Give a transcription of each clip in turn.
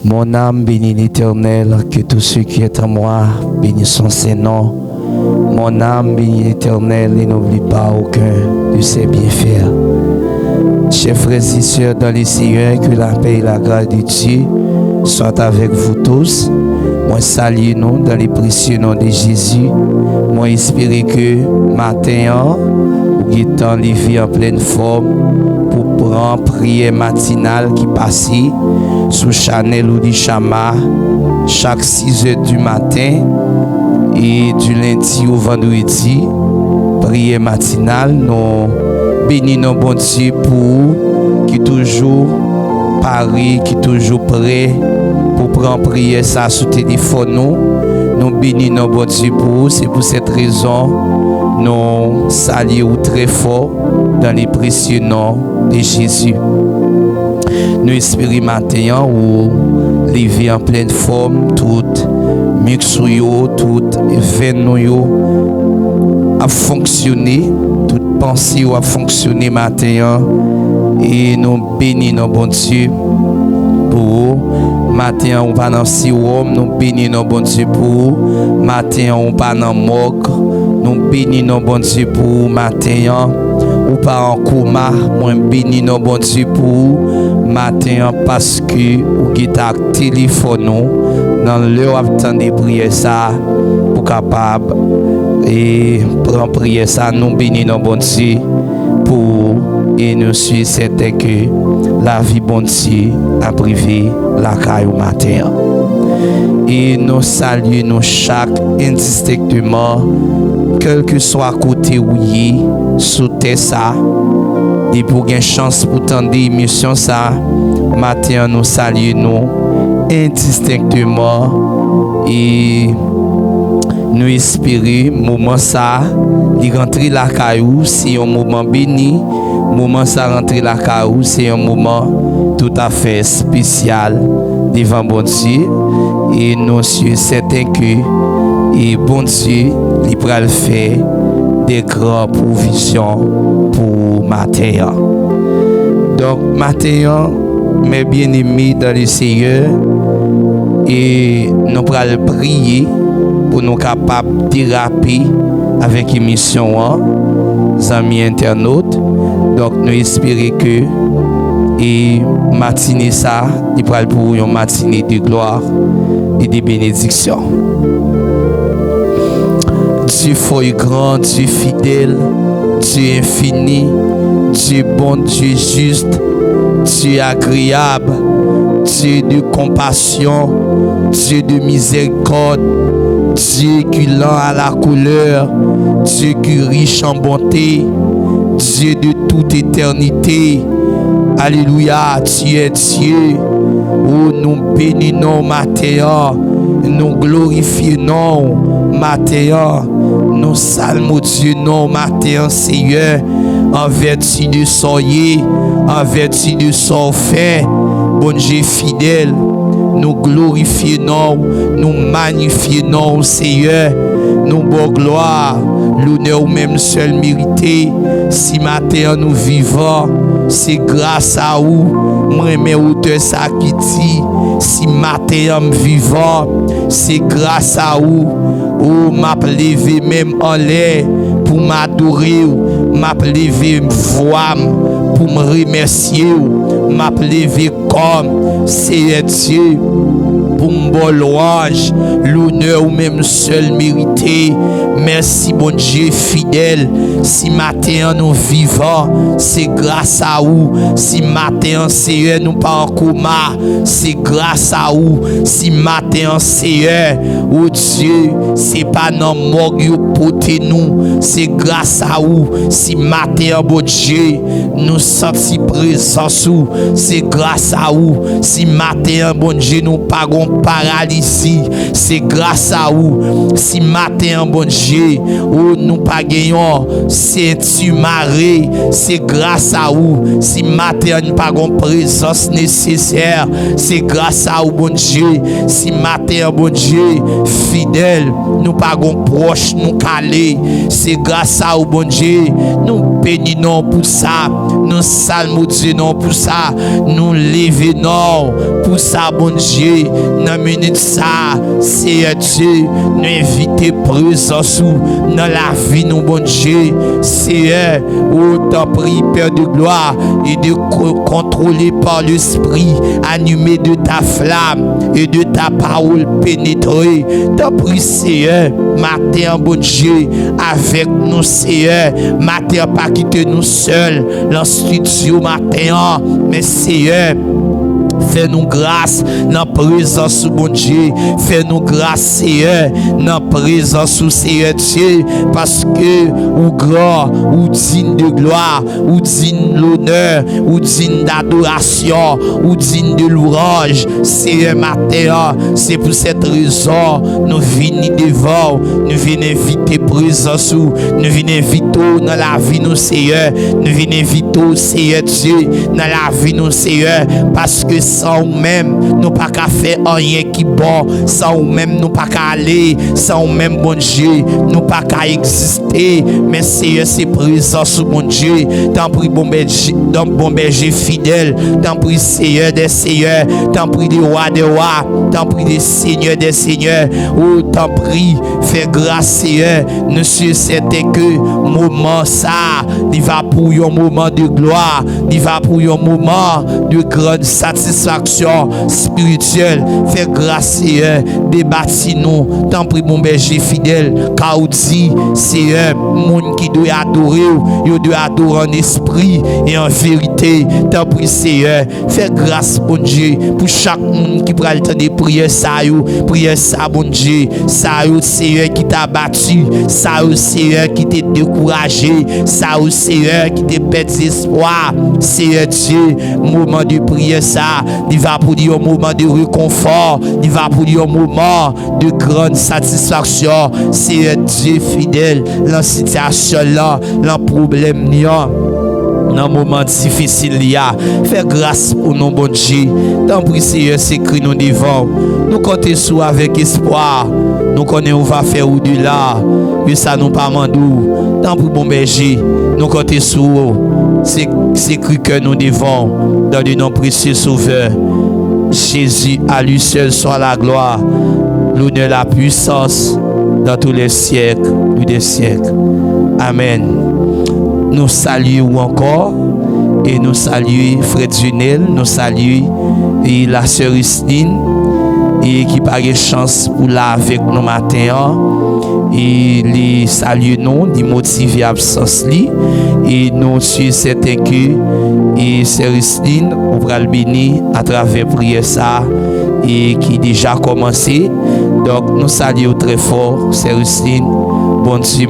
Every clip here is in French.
Mon âme bénit l'Éternel, que tout ce qui est en moi bénisse son Saint-Nom. Mon âme bénit l'Éternel et n'oublie pas aucun de ses bienfaits. Chers frères et sœurs dans les Seigneurs, que la paix et la grâce de Dieu soient avec vous tous. Moi salue nous dans les précieux noms de Jésus. Moi espère que matin, vous êtes enlevé en pleine forme pour prendre prière matinale qui passe sous Chanel ou du Chama chaque 6 heures du matin et du lundi au vendredi. Prière matinale, nous bénissons bon Dieu pour vous qui toujours Paris, qui toujours prêt pour prendre prière ça sous téléphone nous bénissons bon Dieu pour vous. C'est pour cette raison nous saluons très fort dans les précieux noms de Jésus. Nous espérons maintenant ou lever en pleine forme toute muxouyo, toute veine a fonctionné, toute pensée a fonctionné maintenant et nous bénissons bon Dieu pour vous. Matin on va dans Sirom, nous bénissons bon Dieu pour vous. Matin on va dans Morgue, nous bénissons bon Dieu pour vous. Matin ou pas en coma, moi bénissons bon Dieu pour vous. Matin parce que vous êtes téléphone dans l'heure de prière ça pour capable et prendre prière ça nous bénissons bon Dieu pour et nous sommes certains que la vie bon Dieu a privé la caille au matin et nous saluons chaque indistinctement quel que soit côté où y sous terre ça et pour gagner chance pour tendre émission ça matin nous saluons indistinctement et nous espérons moment ça il rentrer la caillou c'est un moment béni moment ça rentrer la caillou c'est un moment tout à fait spécial devant bon Dieu et nous sommes certains que et bon Dieu il pourra le faire des grandes provisions pour matin. Donc matin mes bien-aimés dans le Seigneur et nous pourrons prier pour nous capables de déraper avec l'émission amis internautes. Donc nous espérons que et matinée ça il pourra pour une matinée de gloire et de bénédiction. Dieu fort et grand, Dieu fidèle, Dieu infini, Dieu bon, Dieu juste, Dieu agréable, Dieu de compassion, Dieu de miséricorde, Dieu qui lent à la couleur, Dieu qui riche en bonté, Dieu de toute éternité. Alléluia, tu es Dieu. Oh, nous bénissons matin, nous glorifions matin, nous saluons Dieu non matin Seigneur, en vertu de son yé, en vertu de son fait, bon Dieu fidèle, nous glorifions, nous magnifions Seigneur, nous bon gloire, l'honneur même seul mérité, si matin nous vivons, c'est grâce à vous, moi mes auteurs ça qui dit, si matin nous vivons, c'est grâce à vous, oh m'a levé même en l'air pour m'adorer, m'a levé voix pour me remercier, m'a levé comme c'est Dieu pour me bon louange, l'honneur ou même seul mérité. Merci bon Dieu fidèle. Si matin nous vivons, c'est grâce à vous. Si matin Seigneur nous pas en coma, c'est grâce à vous. Si matin Seigneur, oh Dieu, c'est pas non morgue porter nous, c'est grâce à vous. Si matin bon Dieu, nous sentons présence, c'est grâce à vous. Si matin bon Dieu nous pas ton paralysie, c'est grâce à vous. Si matin, bon Dieu, ou nous pas gagnons, c'est tu maré, c'est grâce à vous. Si matin, nous pas une présence nécessaire, c'est grâce à vous, bon Dieu. Si matin, bon Dieu, fidèle, nous pas un proche, nous calé, c'est grâce à vous, bon Dieu. Nous bénissons pour ça, nous salmodions pour ça, nous levons pour ça, bon Dieu. Dans minute ça, c'est Dieu, nous inviter présence dans la vie, nous, bon Dieu. C'est autant prie, Père de gloire, et de contrôler par l'esprit, animé de ta flamme et de ta parole pénétrée. T'en prie, Seigneur, matin, bon Dieu, avec nous, Seigneur, matin, pas quitter nous seuls, dans le studio, matin, mais Seigneur, fais-nous grâce dans la présence de bon Dieu. Fais-nous grâce, Seigneur, dans la présence de Seigneur Dieu. Parce que, ou grand, ou digne de gloire, ou digne d'honneur, ou digne d'adoration, ou digne de louange, Seigneur, matin, c'est pour cette raison, nous venons devant, nous venons inviter présence, nous venons inviter dans la vie, nous, Seigneur, nous venons inviter, Seigneur Dieu, dans la vie, nous, Seigneur, parce que sans nous-mêmes, nous pas qu'à faire rien qui bon, sans nous-mêmes, nous pas qu'à aller, sans nous-mêmes, bon Dieu, nous pas qu'à exister, mais Seigneur, c'est présence, bon Dieu, t'en prie, bon berger fidèle, t'en prie, Seigneur des seigneurs, t'en prie, des rois des rois, t'en prie, des seigneurs des seigneurs, oh, t'en prie, fais grâce, Seigneur, nous sommes certains que moment ça, il va pour un moment de gloire, il va pour un moment de grande satisfaction spirituelle. Fais grâce, Seigneur, débattez-nous, t'en prie, mon berger fidèle, car on dit, Seigneur, monde qui doit adorer, il doit adorer en esprit et en vérité. T'en prie, Seigneur, fais grâce, bon Dieu, pour chaque monde qui prend le temps de prier ça, bon Dieu, ça, Seigneur, qui t'a battu, ça, Seigneur, qui t'a découragé, ça, Seigneur, qui t'a perdu espoir, Seigneur Dieu, moment de prière, ça, il va pour dire un moment de réconfort, il va pour dire un moment de grande satisfaction, Seigneur Dieu fidèle, dans la situation là, dans le problème là. Dans un moment difficile, fais grâce pour nous, bon Dieu. Tant pis, Seigneur, c'est que nous devons. Nous comptons sur avec espoir. Nous connaissons, on va faire au-delà. Mais ça nous pas mandou. Tant pis, bon berger. Nous comptons sur c'est que nous devons. Dans le nom précieux Sauveur. Jésus, à lui seul soit la gloire, l'honneur, la puissance dans tous les siècles ou des siècles. Amen. Nous saluons encore et nous saluons Frère Junel, nous saluons et la sœur Istine et qui a eu chance pour là avec nous matin et les saluons nous, les motiver absence et nous sommes certains que et sœur Istine on va le bénir à travers prière ça et qui déjà commencé. Donc nous saluons très fort sœur Istine, bon Dieu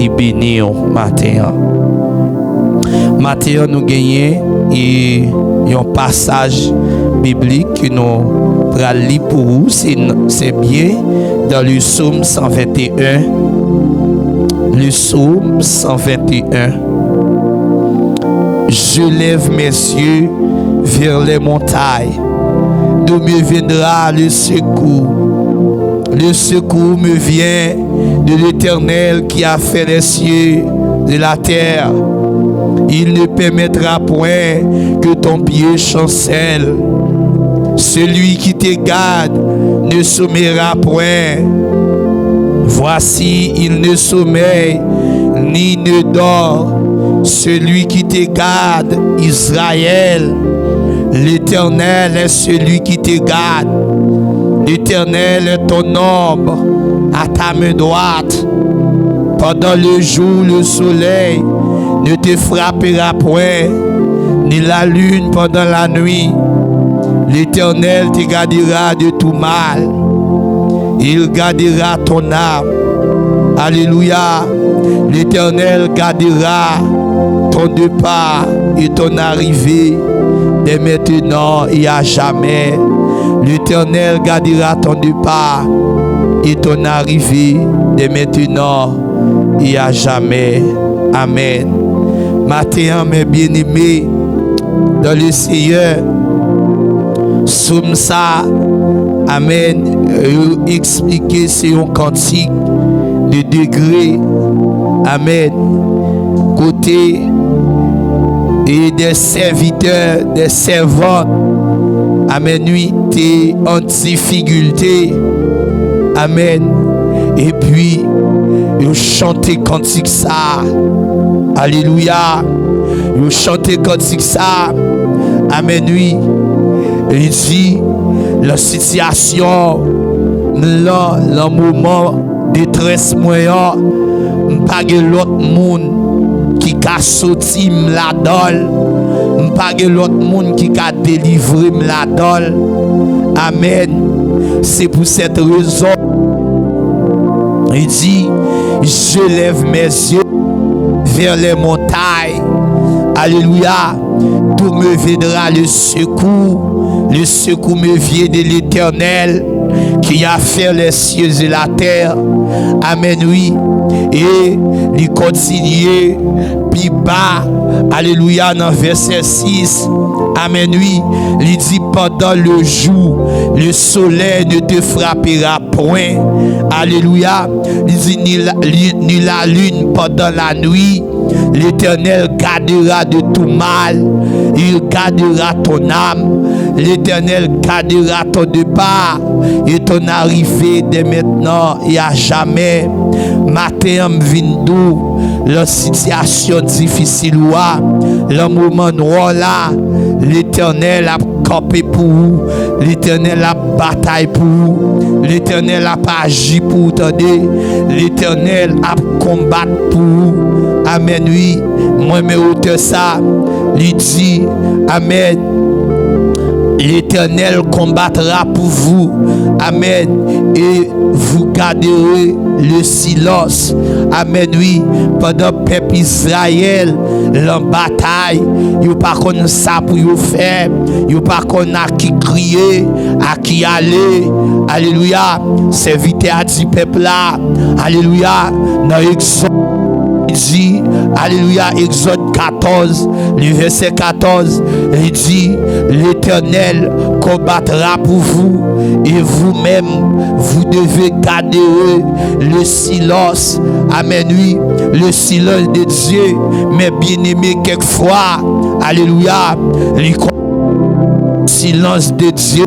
et béni matin. Matin nous gagnons et un passage biblique que nous allons lire pour vous, c'est bien dans le psaume 121. Le psaume 121. Je lève mes yeux vers les montagnes, d'où me viendra le secours. Le secours me vient de l'Éternel qui a fait les cieux de la terre. Il ne permettra point que ton pied chancelle. Celui qui te garde ne sommeillera point. Voici, il ne sommeille ni ne dort. Celui qui te garde, Israël. L'Éternel est celui qui te garde. L'Éternel est ton ombre à ta main droite. Pendant le jour, le soleil ne te frappera point, ni la lune pendant la nuit. L'Éternel te gardera de tout mal. Il gardera ton âme. Alléluia. L'Éternel gardera ton départ et ton arrivée dès maintenant et à jamais. L'Éternel gardera ton départ et ton arrivée de maintenant et à jamais. Amen. Matin, mes bien-aimés, dans le Seigneur, somme ça, amen, expliquer c'est un cantique de degré, amen, côté et des serviteurs, des servantes, amen, oui, t'es en difficulté, amen, et puis, ils chantent cantique ça, alléluia, ils chantent cantique ça, amen, oui, il dit, la situation, le moment de détresse moyen, pas de l'autre monde qui a sorti la dole, pas de l'autre monde qui a délivré la dole. Amen. C'est pour cette raison, il dit, je lève mes yeux vers les montagnes. Alléluia. D'où me viendra le secours? Le secours me vient de l'Éternel qui a fait les cieux et la terre. Amen, oui. Et il continue, puis bas, alléluia, dans verset 6. Amen, oui. Il dit, pendant le jour, le soleil ne te frappera point. Alléluia. Il dit, ni la lune pendant la nuit. L'Éternel gardera de tout mal. Il gardera ton âme. L'Éternel gardera ton départ et ton arrivée dès maintenant et à jamais. Matin, vindou, la situation difficile, le moment noir là, l'Éternel a campé pour vous, l'Éternel a bataille pour vous, l'Éternel a agi pour vous, l'Éternel a combattu pour vous. Amen, oui, moi, mais auteur ça, il dit, Amen. L'Éternel combattra pour vous. Amen. Et vous garderez le silence. Amen, oui. Pendant le peuple Israël, la bataille, il n'y a pas qu'on ça pour vous faire. Il n'y a pas qu'on a qui crier, à qui aller. Alléluia. Serviteur à dit peuple là. Alléluia. Dans Exode. Dit, alléluia, Exode 14, le verset 14, il dit, l'Éternel combattra pour vous et vous-même, vous devez garder le silence. Amen, oui, le silence de Dieu, mais bien aimé quelquefois, alléluia, le silence de Dieu.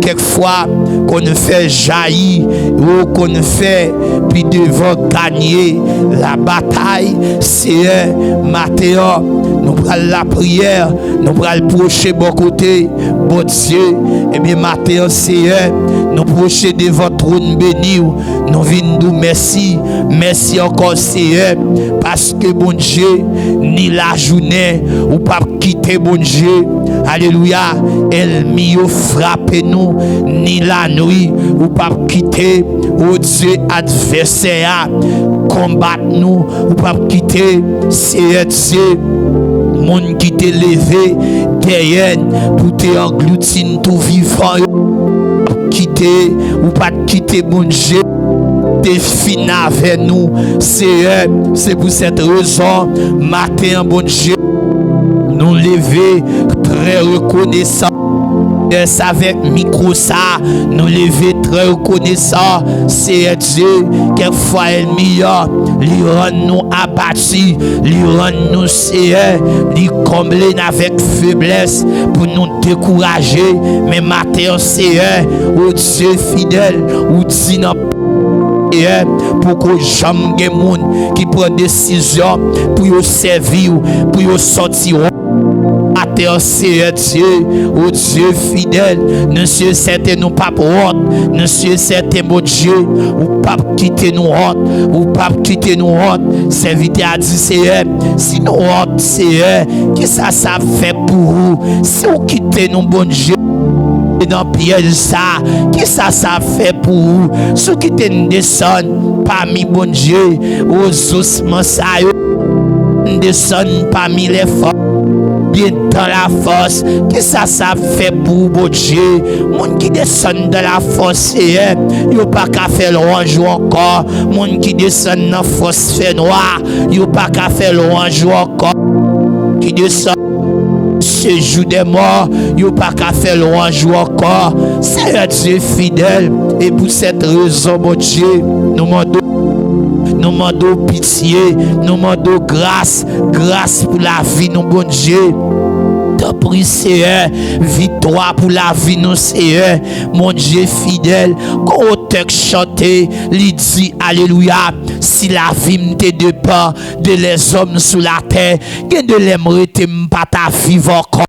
Quelquefois qu'on fait jaillir ou qu'on fait puis devant gagner la bataille, c'est un matin nous prenons la prière, nous prenons le procher bon côté bon Dieu, et bien matin c'est un nous procher devant trône béni, nous venons nous merci encore c'est un parce que bon Dieu ni la journée ou pas quitter bon Dieu, alléluia, elle m'y frappe nous, ni la nuit, ou pas quitter, au Dieu adversaire, combattre nous, ou pas quitter, c'est Dieu, monde qui t'est levé, derrière, pour te engloutir tout vivant, quitter, ou pas quitter, bon Dieu, t'es fini avec nous, c'est pour cette raison, matin, bon Dieu, nous lever, très reconnaissant. Avec micro ça, nous lever très reconnaissant, c'est Dieu, quelquefois elle meilleur, lui rend nous abattus, lui rend nous c'est lui combler avec faiblesse pour nous décourager, mais matin c'est au Dieu fidèle, ou dit non pour que jamais des monde qui prend décision pour servir, pour sortir. C'est Dieu, oh Dieu fidèle, nous sommes certains, nous pas honte, nous sommes certains, mon Dieu, ou pas quitter nous honte, ou pas quitter nous honte, serviteur a dit c'est si nous honte, c'est qui ça fait pour vous, si vous quittez nous, bon Dieu, dans piège ça, qui ça fait pour vous, si vous quittez nous descendre parmi bon Dieu, aux ossements ça, descendre parmi les forts. bien dans la force. Qu'est-ce que ça fait pour bon Dieu? Moun qui descend dans la force, yo pas qu'à faire louange encore. Moun qui descend dans la force fait noir, yo pas qu'à faire louange encore. Qui descend ce jour des morts, yo pas qu'à faire louange encore. C'est un Dieu fidèle. Et pour cette raison, mon Dieu, nous demandons pitié, nous demandons grâce pour la vie, nous, bon Dieu. T'en prie, Seigneur, victoire pour la vie, nous, Seigneur, mon Dieu fidèle. Quand on te chante, il dit, Alléluia, si la vie m'était de pas de les hommes sous la terre, que de l'aimerait pas ta vivre encore.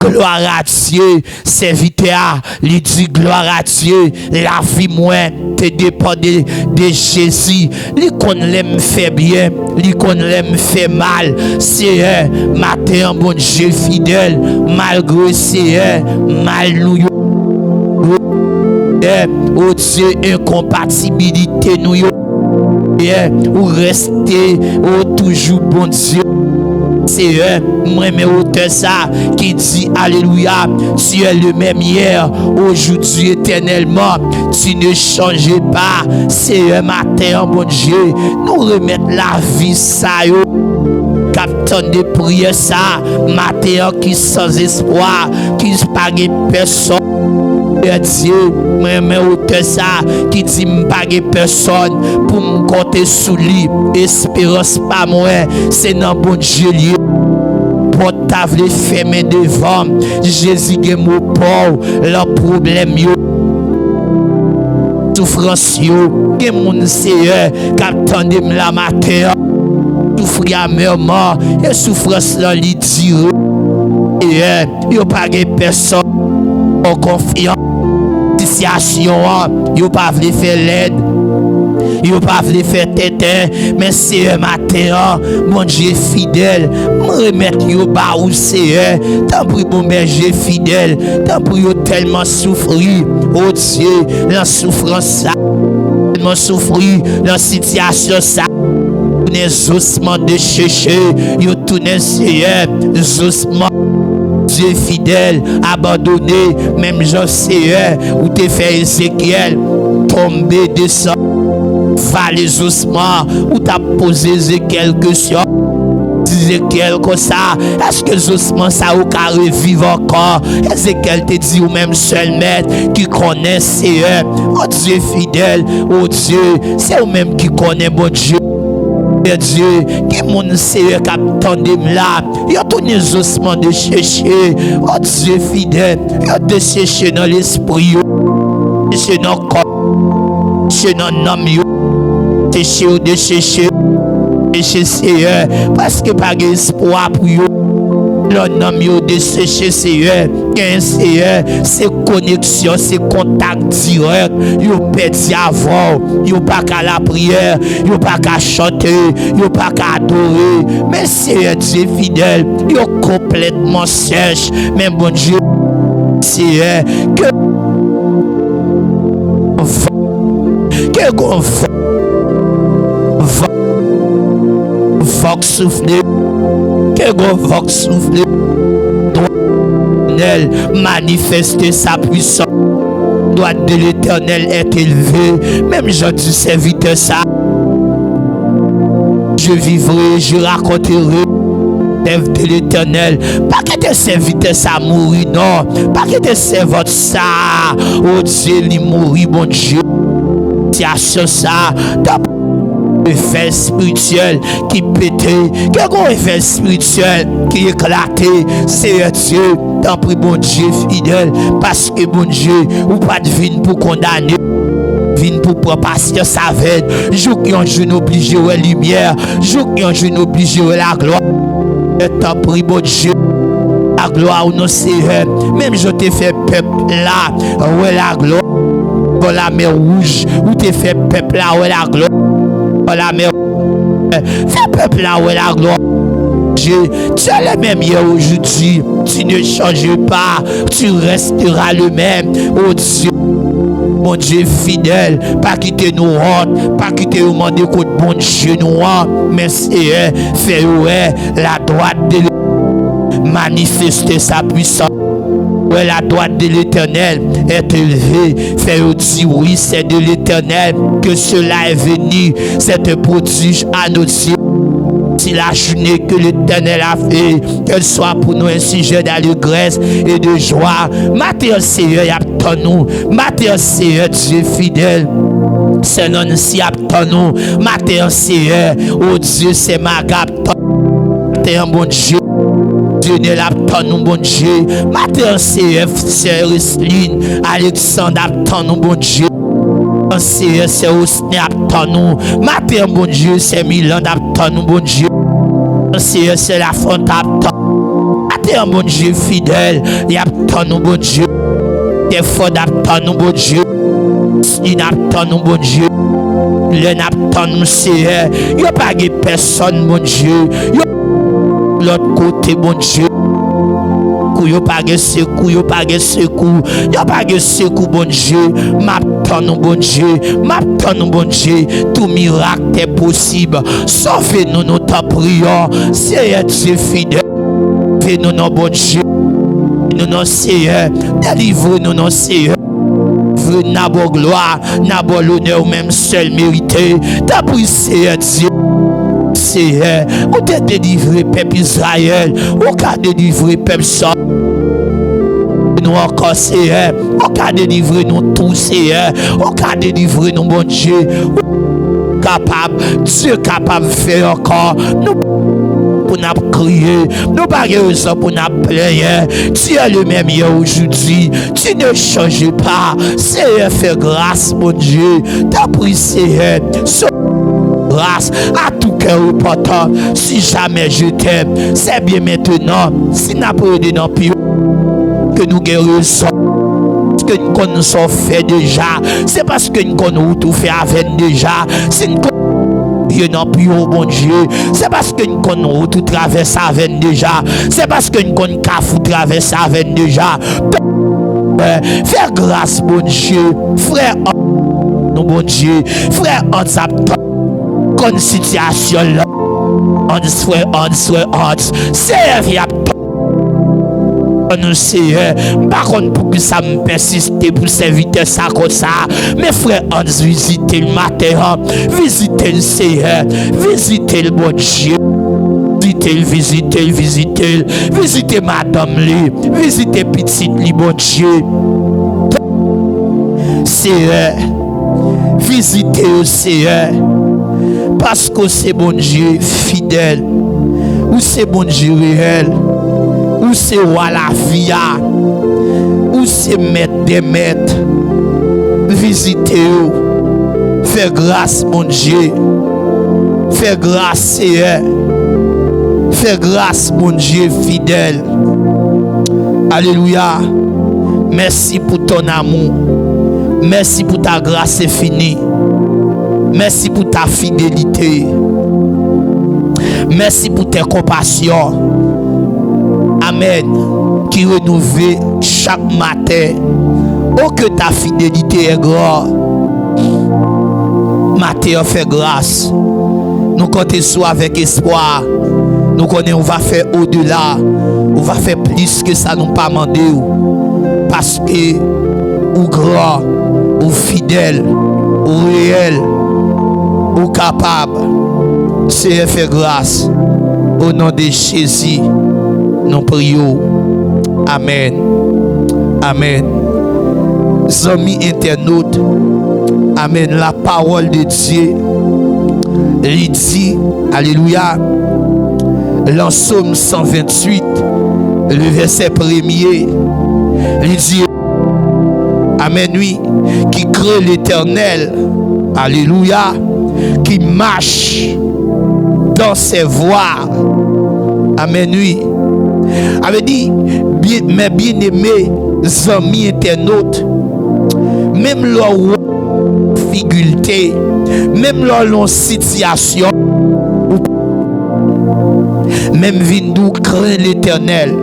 Gloire à Dieu, serviteur, il dit gloire à Dieu, la vie moins te dépend de Jésus, il qu'on l'aime fait bien, il qu'on l'aime fait mal, c'est matin bon Dieu fidèle, malgré c'est mal nous, oh Dieu incompatibilité nous, ou rester, oh toujours bon Dieu. C'est moi mais auteur ça qui dit alléluia, tu es le même hier, aujourd'hui, éternellement, tu ne changes pas. C'est un matin, bon Dieu, nous remettre la vie ça yo. Captain de prière ça, matin qui sans espoir, qui pas personne. Dieu, moi mais auteur ça qui dit pas personne pour me compter sous lui. Espérance pas moi, c'est dans bon Dieu lié. Porte ta vle fermé devant Jésus qui mon pauvre, le problème yo. Souffrance yo, que mon Seigneur qui attendait la matin. Souffrir mort et souffrance là li dire. Et yo pas personne en confiance. Situation yo pas vle faire l'aide. Yo pas vle faire tête, mais c'est un matin, mon Dieu fidèle, me remettre yo ba ou c'est, tant pis bon berger fidèle, tant pis yo tellement souffri, oh Dieu, la souffrance ça, tellement souffri, la situation ça, les ossements de chercher, yo tourner c'est, ossements. Dieu fidèle, abandonné, même Jean Seigneur, où t'es fait Ézéchiel, tomber, descendre. Va les ossements, où t'as posé Ézéchiel question. Ézéchiel comme ça, est-ce que les ossements ça ou qu'à revivre encore? Ézéchiel te dit ou même seul maître qui connaît Seigneur. Oh Dieu fidèle, oh Dieu, c'est ou même qui connaît mon Dieu. Dieu, qui mon Seigneur qui attendait là, il a tous les ossements de chercher. Oh Dieu fidèle, il a de chercher dans l'esprit, chercher dans le corps, chercher dans l'âme, chercher ou de chercher, Seigneur, parce que pas d'espoir pour eux. L'homme de chercher Seigneur, Seigneur, c'est connexion, c'est contact direct. Yo perdu avant, yo pas qu'à la prière, yo pas qu'à chanter, yo pas qu'à adorer. Mais Seigneur Dieu fidèle, yo complètement sèche. Mais bon Dieu, Seigneur, que qu'on vox souffler, que qu'on vox souffler, manifester sa puissance. Droit de l'Éternel est élevé. Même je dis serviteur ça. Je vivrai, je raconterai l'œuvre de l'Éternel. Pas que tes serviteurs ça mourir, non. Pas que tes servantes ça. Oh Dieu, il mourit, mon Dieu. C'est ça. Effet spirituel qui pétait, quel effet spirituel qui éclatait, c'est Dieu, tant pis bon Dieu fidèle, parce que bon Dieu, ou pas de vine pour condamner, vine pour prendre patience avec, jour qui en jeune obligé la lumière, jour qui en jeune obligé la gloire, et tant pis bon Dieu, la gloire ou non Seigneur, même je t'ai fait peuple là, ouais la gloire, dans la mer rouge, où t'ai fait peuple là, ouais la gloire. La mer, fais peuple là où la gloire. Dieu, tu es le même hier aujourd'hui. Tu ne changes pas, tu resteras le même. Oh Dieu, mon Dieu fidèle, pas quitter nous honte, pas quitter nous demander contre bon Dieu nous honte, mais c'est fais la droite de manifester sa puissance. La droite de l'Éternel est élevée. Fait dire oui, c'est de l'Éternel que cela est venu. Cette prodige à nos yeux. Si la journée que l'Éternel a fait, qu'elle soit pour nous un sujet d'allégresse et de joie. Matin, Seigneur, y a nous. Matin, Seigneur, Dieu fidèle. C'est non si nous. Matin, Seigneur, oh Dieu, c'est ma gap. Matin, bon Dieu. Dieu n'est là pour nous, bon Dieu. Matin, Seigneur, c'est Risline. Alexandre, nous, bon Dieu. C'est Osné, nous. Matin, bon Dieu, c'est Milan, nous, bon Dieu. C'est la fonte, matin, bon Dieu, fidèle. Y a nous, bon Dieu. Des fois, nous, bon Dieu. Il n'a nous, bon Dieu. Le n'a nous, Seigneur. Il n'y a pas de personne, bon Dieu. L'autre côté, bon Dieu. Yo pas de secours, yo pas de secours, yo pas de secours, bon Dieu. M'attends, bon Dieu, m'attends, bon Dieu. Tout miracle est possible. Sauvez-nous, nous t'en prions. Seigneur Dieu fidèle. Sauvez-nous, non, bon Dieu. Nous, non, Seigneur. Délivrez-nous, non, Seigneur. N'a pas gloire, n'a pas l'honneur, même seul mérité. T'as pris, Seigneur Dieu. Seigneur, on t'a délivré, peuple Israël, on t'a délivré, peuple Saul. Nous encore, Seigneur, on t'a délivré, nous tous, Seigneur, on t'a délivré, nous, bon Dieu. Capable, Dieu capable de faire encore. Nous pour nous crier, nous pas raison pour nous plaindre. Tu es le même hier aujourd'hui, tu ne changes pas. Seigneur, fais grâce, mon Dieu. T'as pris, Seigneur. Grâce à tout cœur repentant. Si jamais je t'aime, c'est bien maintenant. Si n'a pas aidé dans pire que nous guérissons, parce que nous connaissons fait déjà, c'est parce que nous connaissons tout fait avec déjà. Si nous connaissons non plus au bon Dieu, c'est parce que nous connaissons tout traverser avec déjà. C'est parce que nous connaissons tout traverser avec déjà. Faire grâce, bon Dieu, frère, non bon Dieu, frère, on s'attend. Comme situation là, on c'est nous Seigneur, par contre pour que ça me persiste pour servir ça comme ça, mes frères, on visiter le matin, visiter le Seigneur, visiter le bon Dieu, visiter madame li, visiter petite li bon Dieu, Seigneur, visiter le Seigneur. Parce que c'est bon Dieu fidèle, ou c'est bon Dieu réel, ou c'est roi la vie, ou c'est maître des maîtres. Visitez-vous, fais grâce, mon Dieu, fais grâce, Seigneur, fais grâce, mon Dieu fidèle. Alléluia. Merci pour ton amour, merci pour ta grâce infinie. Merci pour ta fidélité. Merci pour tes compassions. Amen. Qui renouvelle chaque matin. Oh, que ta fidélité est grande. Matin, fait grâce. Nous comptons sur avec espoir. Nous connaissons, on va faire au-delà. On va faire plus que ça nous pas demandé. Parce que, ou grand, ou fidèle, ou réel, ou capable, c'est faire grâce. Au nom de Jésus, nous prions. Amen. Amen. Amis internautes, amen. La parole de Dieu, il dit, alléluia, dans Psaume 128, le verset 1er, il dit, amen, oui, qui crée l'Éternel, alléluia, qui marche dans ses voies. Amen, oui. Avait dit, mes bien-aimés amis internautes, même leur difficulté, même leur situation, même vindou craint l'Éternel.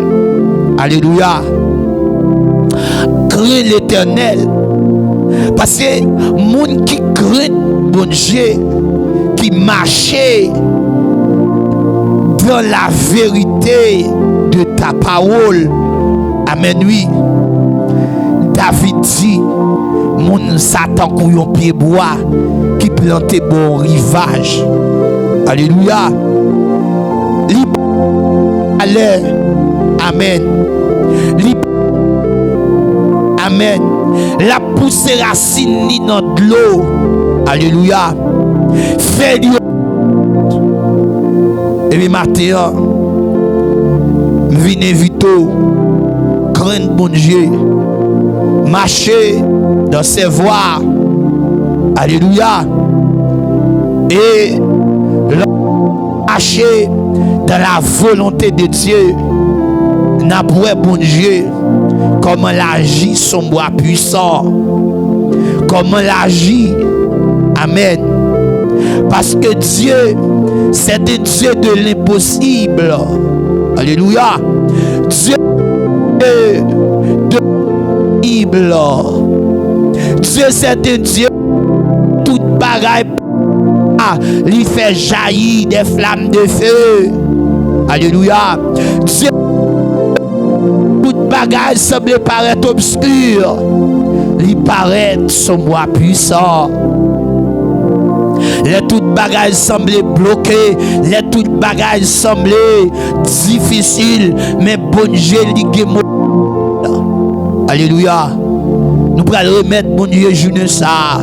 Alléluia. Craint l'Éternel. Parce que monde qui craint bon Dieu, qui marchait dans la vérité de ta parole. Amen, oui. David dit, mon Satan couillon pied bois qui plantait bon rivage. Alléluia. Allez. Amen. Amen. La poussée racine ni dans de l'eau. Alléluia. Fais Dieu. Et puis matin, venez vite, craindre bon Dieu, marcher dans ses voies. Alléluia. Et marcher dans la volonté de Dieu. N'a pas bon Dieu, comment l'agit son bois puissant. Comment l'agit. Amen. Parce que Dieu, c'est un Dieu de l'impossible. Alléluia. Dieu de l'impossible. Dieu, c'est un Dieu toute bagaille. Il fait jaillir des flammes de feu. Alléluia. Dieu, toute bagaille semble paraître obscure. Il paraît son bois puissant. Les toutes bagailles semblaient bloquées, les toutes bagailles semblaient difficiles, mais bon Dieu, alléluia. Nous allons remettre bon Dieu journée ça.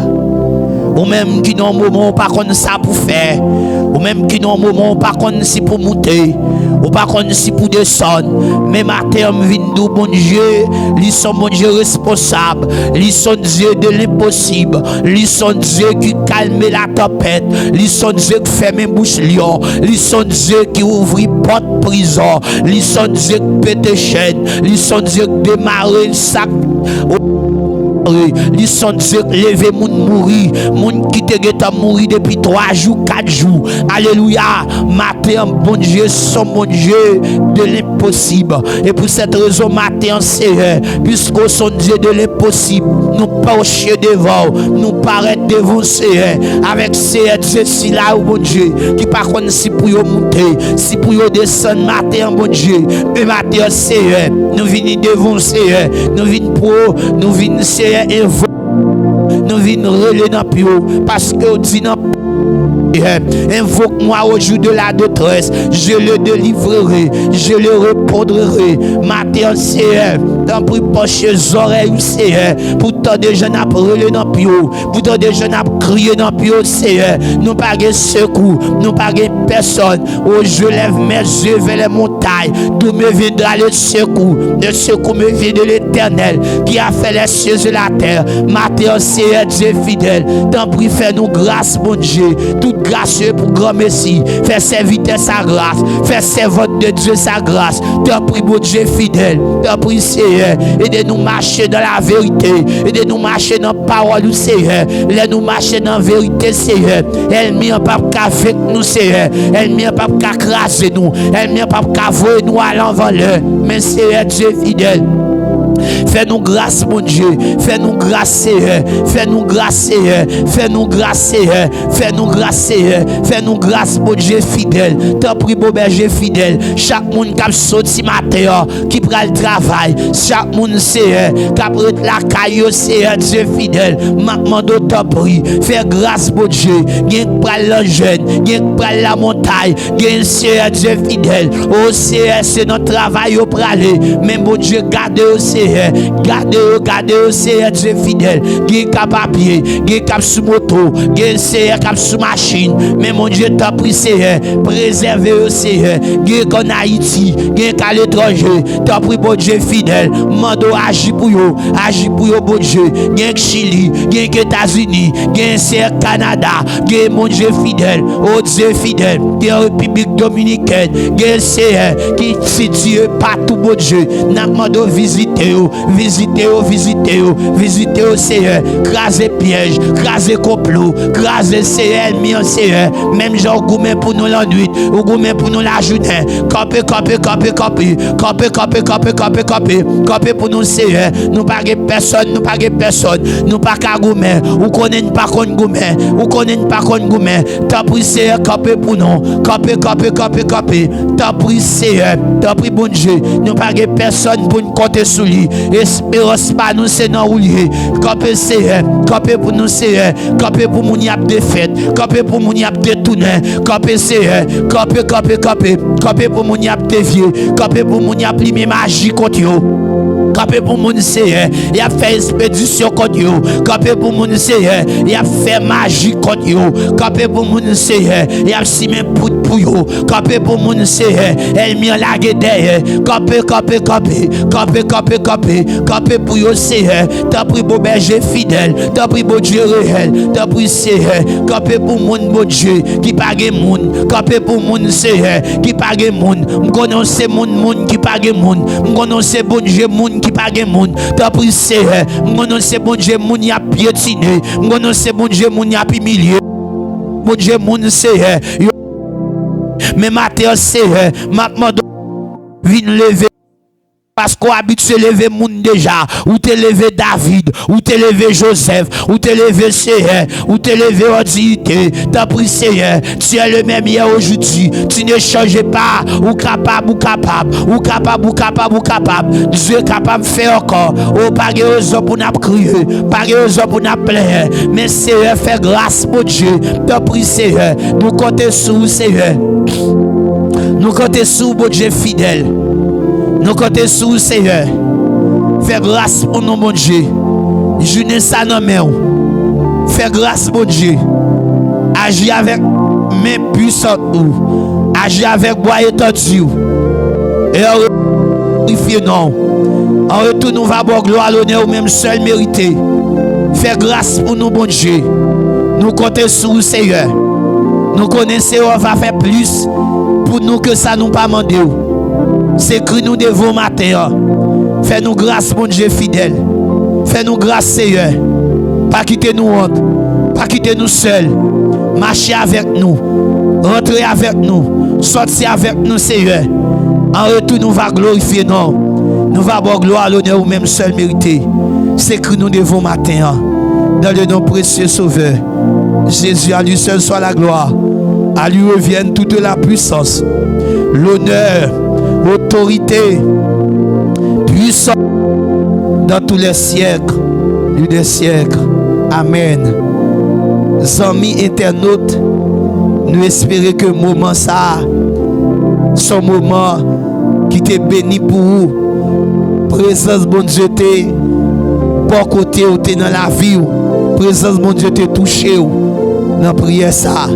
Ou même qui dans un moment pas qu'on ça pour faire, ou même qui dans un moment pas qu'on si pour monter, ou pas qu'on si pour descendre. Mais matin vient d'où bon Dieu, ils sont bon Dieu responsable, ils sont Dieu de l'impossible, ils sont Dieu qui calme la tempête, ils sont Dieu qui ferme bouche lion, ils sont Dieu qui ouvre porte prison, ils sont Dieu qui pète chaîne, ils sont Dieu qui démarre le sac. Ils sont Dieu qui lève moun mourir, moun qui te mourir depuis 3 jours, 4 jours. Alléluia. Matin, bon Dieu, son bon Dieu de l'impossible. Et pour cette raison, matin, Seigneur, puisqu'on sont Dieu de l'impossible, nous penchons devant, nous paraître devant Seigneur, avec Seigneur Dieu, si là, bon Dieu, qui par contre, si pour y monter, si pour y descendre, matin, bon Dieu, et matin, Seigneur, nous venons devant Seigneur, nous venons pour, nous venons Seigneur, nous venons relayer dans le pio, parce que dit dans invoque-moi au jour de la détresse, je le délivrerai, je le répondrai. Matin, Seigneur, t'en prie pencher les oreilles, Seigneur, pour tant de jeunes à brûler dans le pio, pour tant de jeunes à crier dans le pio, Seigneur. Nous pas de secours, nous pas de personne. Oh, je lève mes yeux vers les montagnes, d'où me viendra le secours me vient de l'Éternel, qui a fait les cieux et la terre. Matin, Seigneur, Dieu fidèle, t'en prie, fais-nous grâce, mon Dieu, toute gracieux pour grand Messie, fais serviteur sa grâce, fais servante de Dieu sa grâce. T'en prie, mon Dieu fidèle, t'en prie, Seigneur, aidez-nous marcher dans la vérité, aidez-nous marcher dans la parole, Seigneur, aidez-nous marcher dans la vérité, Seigneur. Elle m'y a pas avec nous, Seigneur, elle m'y a pas craser nous, elle m'y a pas voyer nous à l'envers, mais Seigneur Dieu fidèle. Fais-nous grâce, mon Dieu. Fais-nous grâce, Seigneur. Fais-nous grâce, Seigneur. Fais-nous grâce, Seigneur. Fais-nous grâce, Seigneur. Fais-nous grâce, mon Dieu fidèle. T'en prie, mon berger fidèle. Chaque monde qui a sorti matin, qui prend le travail. Chaque monde, Seigneur, qui a pris la caillou, Seigneur, Dieu fidèle. Maintenant, t'en prie. Fais grâce, mon Dieu. Qui prend le jeune. Qui prend la montagne. Qui Seigneur, Dieu fidèle. Oh, Seigneur, c'est notre travail au praler. Mais, mon Dieu, gardez aussi. Gardez, Seigneur Dieu fidèle. Qui est capable pied, qui est capable sous moto, qui est Seigneur capable sous machine. Mais mon Dieu t'en prie, Seigneur, préservez au Seigneur. Qui est en Haïti, qui est à l'étranger. T'en prie, mon Dieu fidèle. Mando agit pour vous, mon Dieu. Qui est Chili, qui est États-Unis, qui est Seigneur Canada, qui est mon Dieu fidèle. Oh Dieu fidèle, qui est République Dominicaine, qui est Seigneur, qui est Dieu partout, mon Dieu. N'a pas de visite. visitez, Seigneur, craser piège, craser complot, craser Seigneur, Seigneur, même genre gourmet pour nous la nuit, ou gourmet pour nous la journée, camper pour nous Seigneur, nous pas personne, nous pas qu'à gourmet, ou connaît pas qu'on gourmet, t'as pris Seigneur, camper pour nous, camper, t'as pris Seigneur, t'as pris bon Dieu, nous pas personne pour nous compter sous lui, espérance pas nous c'est non oublié, camper Seigneur, camper pour nous Seigneur, camper pour mon y a défaite, camper pour mon y a détourné, camper Seigneur, camper pour mon y a dévié, camper pour mon y a pris mes magie contre yo. Capé pour mon Seigneur, il a fait expédition contre yo. Capé pour mon Seigneur, il a fait magie contre yo. Capé pour mon Seigneur, il a simé pour yo. Capé pour mon Seigneur, elle m'y a lagué derrière. Capé pour yo Seigneur. T'as pris beau berger fidèle, t'as pris beau Dieu réel, t'as pris Seigneur. Capé pour mon beau Dieu qui pague moun. Capé pour mon Seigneur qui pague moun. M'connonce moun qui pague moun. M'connonce bon Dieu moun qui pague moun, t'as pris Seigneur, mon c'est bon Dieu moun y a piétiné, mon c'est bon Dieu moun y a humilié, bon Dieu moun Seigneur, mais matin Seigneur, maintenant vinn lever. Parce qu'on habite se lever moun déjà, ou te lever David, ou te lever Joseph, ou te lever Seigneur, ou te lever Odilité, t'as pris Seigneur, tu es le même hier aujourd'hui, tu ne changes pas, ou capable, Dieu est capable de faire encore, ou pas de raison pour nous crier, pas de raison pour nous plaindre, mais Seigneur fait grâce pour Dieu, t'as pris Seigneur, nous comptons sur Seigneur, nous comptons sur mon Dieu fidèle. Nous comptons sur le Seigneur. Fais grâce pour nous, mon Dieu. Journée ça non mais. Fais grâce, mon Dieu. Agis avec main puissante. Agis avec bois étendu. Et en retour, non. En retour, nous va boire gloire, l'honneur, ou même seul mérité. Fais grâce pour nous, mon Dieu. Nous comptons sur le Seigneur. Nous connaissons, on va faire plus pour nous que ça nous pas demandé. C'est que nous devons matin. Fais-nous grâce, mon Dieu fidèle. Fais-nous grâce, Seigneur. Pas quitter nous honte. Pas quitter nous seuls. Marcher avec nous. Rentrer avec nous. Sortir avec nous, Seigneur. En retour, nous va glorifier, non. Nous va avoir gloire, l'honneur ou même seul mérité. C'est que nous devons matin. Dans le nom précieux Sauveur. Jésus, à lui seul soit la gloire. À lui revienne toute la puissance. L'honneur. Autorité, puissance dans tous les siècles, des siècles. Amen. Amis internautes, nous espérons que le moment ça, son moment qui t'est béni pour vous. Présence bon Dieu t'est pas côté ou t'es dans la vie. Présence bon Dieu t'est touché dans la prière ça.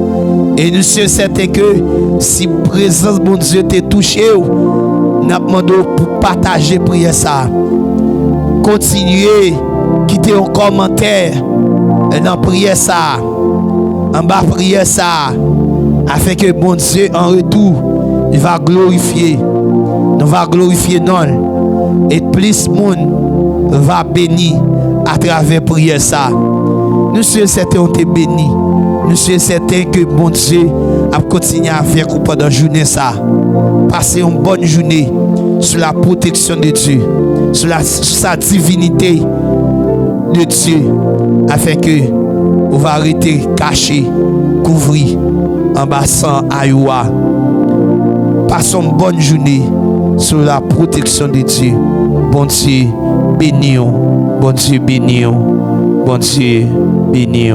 Et nous sommes certains que si présence bon Dieu t'est touché, nous demandons pour partager prière ça. Continuez, quittez un commentaire dans prière ça. En bas prière ça. Afin que bon Dieu en retour, il va glorifier. Nous va glorifier non. Et plus de monde va bénir à travers prière ça. Nous sommes certains ont été bénis. Nous sommes certains que bon Dieu a continué à faire pendant la journée ça. Passez une bonne journée sur la protection de Dieu, sur sa divinité de Dieu, afin que vous va arrêter caché, couvrir en bassin Ayoua. Passons une bonne journée sur la protection de Dieu. Bon Dieu béni, bon Dieu béni, bon Dieu béni.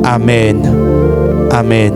Amen. Amen.